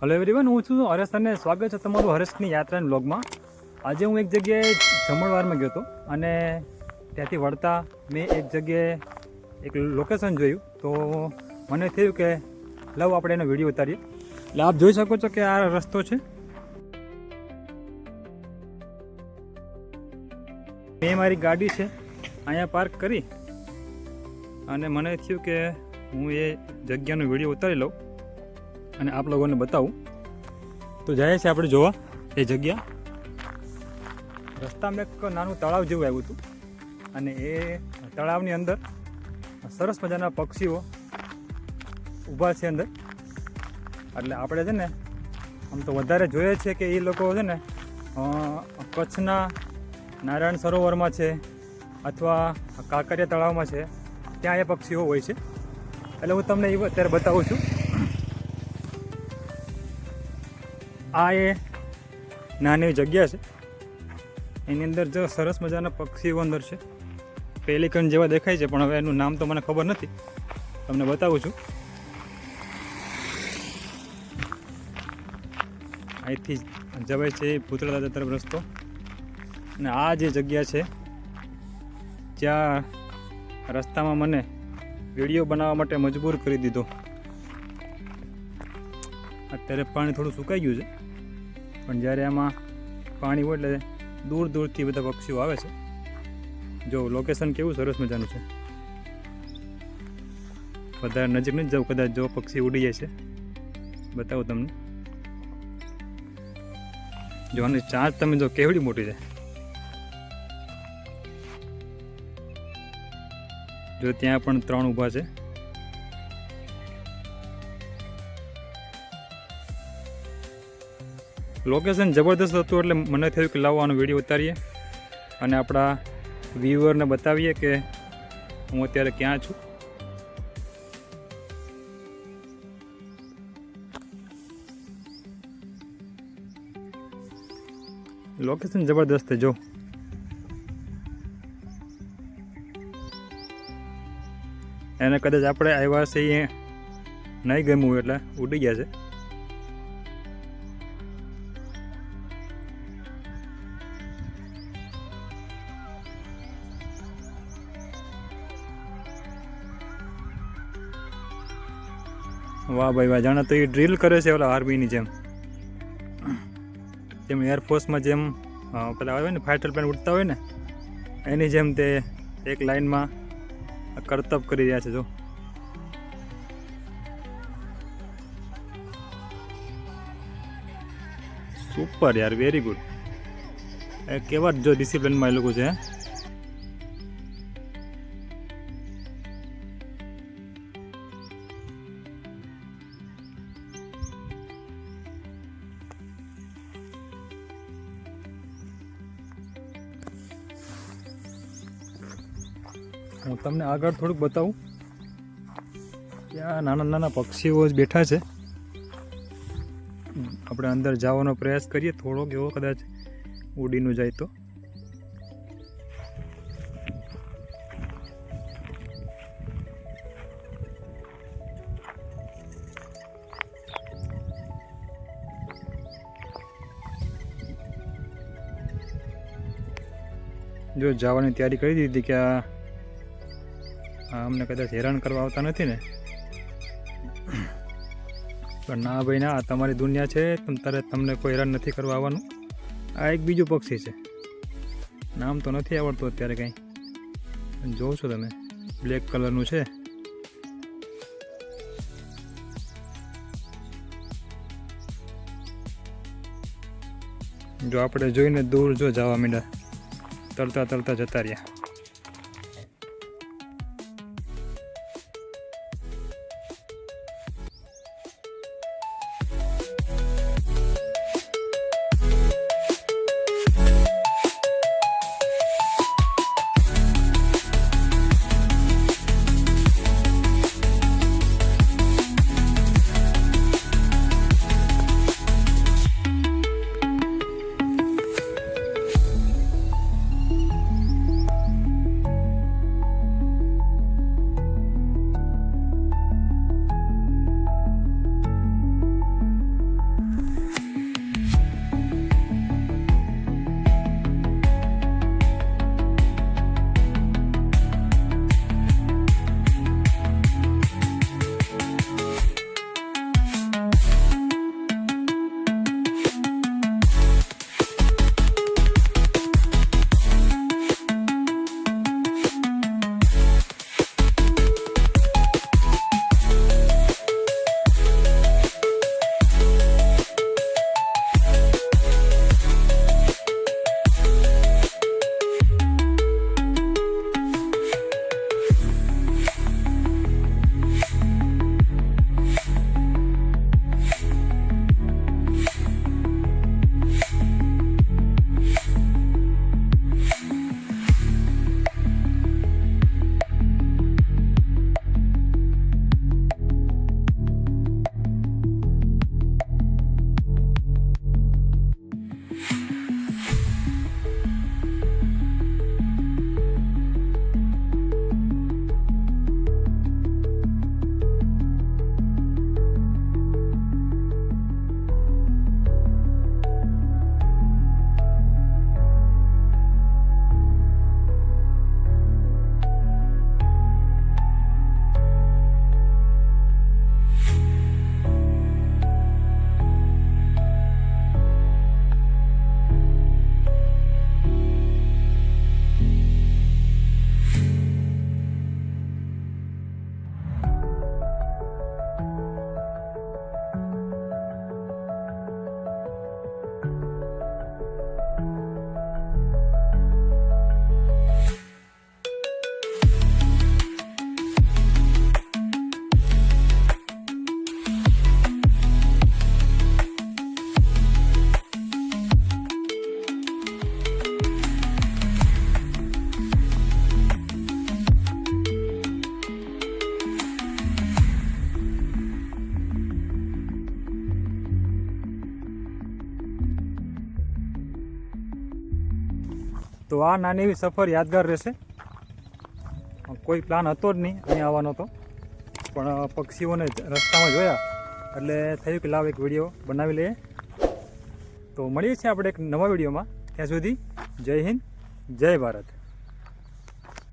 Hello everyone, હું છું હરેશ અને સ્વાગત છે તમારું હરેશની યાત્રાના વ્લોગમાં. આજે હું એક જગ્યાએ જમણવારમાં ગયો હતો અને ત્યાંથી વળતા મેં એક જગ્યાએ એક લોકેશન જોયું, તો મને થયું કે લાવ આપણે એનો વિડીયો ઉતારીએ. એટલે આપ જોઈ શકો છો કે આ રસ્તો છે. મેં મારી ગાડી છે અહીંયા પાર્ક કરી અને મને થયું કે હું એ જગ્યાનો વિડીયો ઉતારી લઉં અને આપ લોકોને બતાવું. તો જાય છે આપણે જોવા એ જગ્યા. રસ્તામાં એક નાનું તળાવ જેવું આવ્યું હતું અને એ તળાવની અંદર સરસ મજાના પક્ષીઓ ઊભા છે અંદર. એટલે આપણે છે ને આમ તો વધારે જોઈએ છે કે એ લોકો છે ને કચ્છના નારાયણ સરોવરમાં છે અથવા કાંકરિયા તળાવમાં છે, ત્યાં એ પક્ષીઓ હોય છે. એટલે હું તમને એ અત્યારે બતાવું છું. આ એ નાની જગ્યા છે, એની અંદર જો સરસ મજાના પક્ષીઓ અંદર છે. પેલિકન જેવા દેખાય છે, પણ હવે એનું નામ તો મને ખબર નથી, તમને બતાવું છું. અહીંથી જવાય છે ભૂતળા દાદા તરફ રસ્તો. અને આ જે જગ્યા છે જ્યાં રસ્તામાં મને વિડીયો બનાવવા માટે મજબૂર કરી દીધો. અત્યારે પાણી થોડું સુકાઈ ગયું છે, પણ જ્યારે આમાં પાણી હોય એટલે દૂર દૂરથી બધા પક્ષીઓ આવે છે. જો લોકેશન કેવું સરસ મજાનું છે. વધારે નજીક નથી જવું, કદાચ જો પક્ષી ઉડી જાય છે. બતાવું તમને. જો આની ચાંચ તમે જો કેવડી મોટી છે. જો ત્યાં પણ 3 ઊભા છે. લોકેશન જબરદસ્ત હતું એટલે મને થયું કે લાવો આનો વિડીયો ઉતારીએ અને આપણા વ્યુઅરને બતાવીએ કે હું અત્યારે ક્યાં છું. લોકેશન જબરદસ્ત છે. જો એને કદાચ આપણે આવ્યા છે એ નહીં ગમ્યું એટલે ઉડી ગયા છે. વાહ ભાઈ વાહ, જાણે તો એ ડ્રીલ કરે છે ઓલા આર્મીની જેમ એરફોર્સમાં જેમ પેલા આવે ને ફાઇટર પ્લેન ઉડતા હોય ને, એની જેમ તે એક લાઇનમાં કરતબ કરી રહ્યા છે. જો સુપર યાર, વેરી ગુડ. કેવા જો ડિસિપ્લિનમાં એ લોકો છે. હું તમને આગળ થોડુંક બતાવું. ત્યાં નાના નાના પક્ષીઓ જ બેઠા છે. આપણે અંદર જવાનો પ્રયાસ કરીએ થોડોક એવો, કદાચ ઉડીનું જાય તો. જો જવાની તૈયારી કરી દીધી કે આ અમને કદાચ હેરાન કરવા આવતા નથી ને, પણ ના ભાઈ ના, તમારી દુનિયા છે, તમને કોઈ હેરાન નથી કરવા આવવાનું. આ એક બીજું પક્ષી છે, નામ તો નથી આવડતું અત્યારે કંઈ. જોવો છો તમે, બ્લેક કલરનું છે. જો આપણે જોઈને દૂર જો જવા માંડ્યા, તરતા તરતા જતા રહ્યા. તો આ નાની એવી સફર યાદગાર રહેશે. કોઈ પ્લાન હતો જ નહીં અહીંયા આવવાનો તો, પણ પક્ષીઓને રસ્તામાં જોયા એટલે થયું કે લાવ એક વિડીયો બનાવી લઈએ. તો મળીએ છીએ આપણે એક નવા વિડીયોમાં. ત્યાં સુધી જય હિન્દ, જય ભારત.